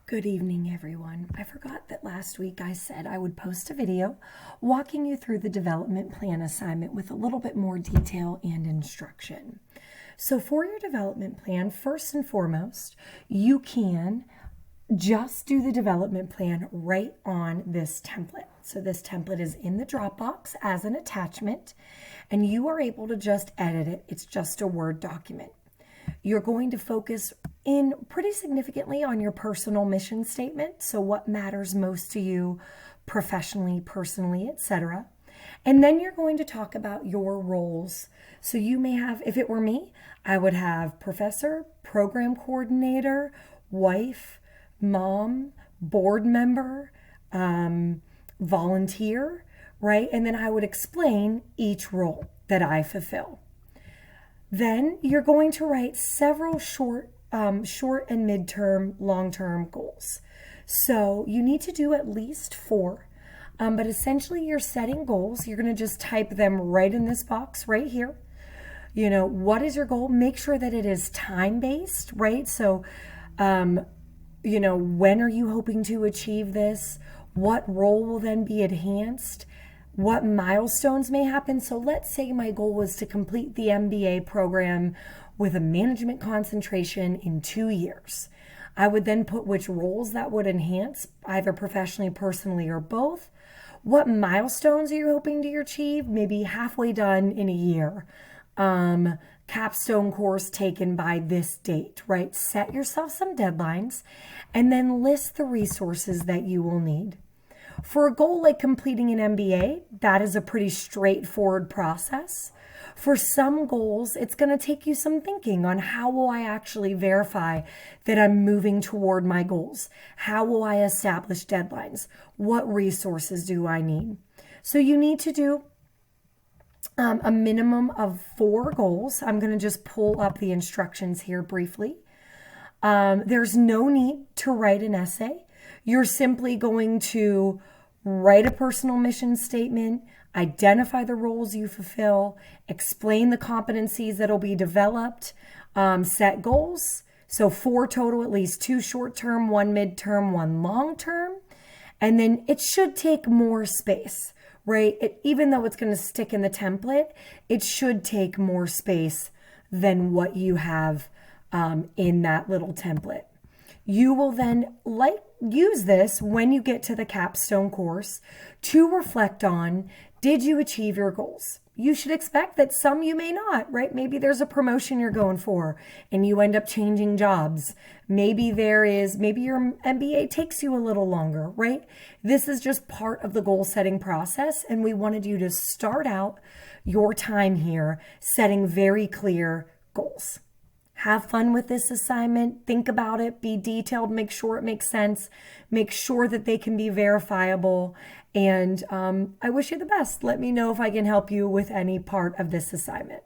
Good evening, everyone. I forgot that last week I said I would post a video walking you through the development plan assignment with a little bit more detail and instruction. So for your development plan, first and foremost, you can just do the development plan right on this template. So this template is in the Dropbox as an attachment, and you are able to just edit it. It's just a Word document. You're going to focus in pretty significantly on your personal mission statement. So what matters most to you professionally, personally, etc. And then you're going to talk about your roles. So you may have, if it were me, I would have professor, program coordinator, wife, mom, board member, volunteer, right? And then I would explain each role that I fulfill. Then you're going to write several short and midterm, long-term goals. So you need to do at least 4, but essentially you're setting goals. You're going to just type them right in this box right here. You know, what is your goal? Make sure that it is time-based, right? So, you know, when are you hoping to achieve this? What role will then be enhanced? What milestones may happen. So let's say my goal was to complete the MBA program with a management concentration in 2 years. I would then put which roles that would enhance, either professionally, personally, or both. What milestones are you hoping to achieve? Maybe halfway done in a year. Capstone course taken by this date, right? Set yourself some deadlines and then list the resources that you will need. For a goal like completing an MBA, that is a pretty straightforward process. For some goals, it's going to take you some thinking on how will I actually verify that I'm moving toward my goals? How will I establish deadlines? What resources do I need? So you need to do a minimum of 4 goals. I'm going to just pull up the instructions here briefly. There's no need to write an essay. You're simply going to write a personal mission statement, identify the roles you fulfill, explain the competencies that will be developed, set goals. So 4 total, at least 2 short-term, 1 midterm, 1 long-term. And then it should take more space, right? Even though it's going to stick in the template, it should take more space than what you have in that little template. You will then use this when you get to the capstone course to reflect on, did you achieve your goals? You should expect that some you may not, right? Maybe there's a promotion you're going for and you end up changing jobs. Maybe your MBA takes you a little longer, right? This is just part of the goal setting process, and we wanted you to start out your time here setting very clear goals. Have fun with this assignment. Think about it. Be detailed. Make sure it makes sense. Make sure that they can be verifiable. And I wish you the best. Let me know if I can help you with any part of this assignment.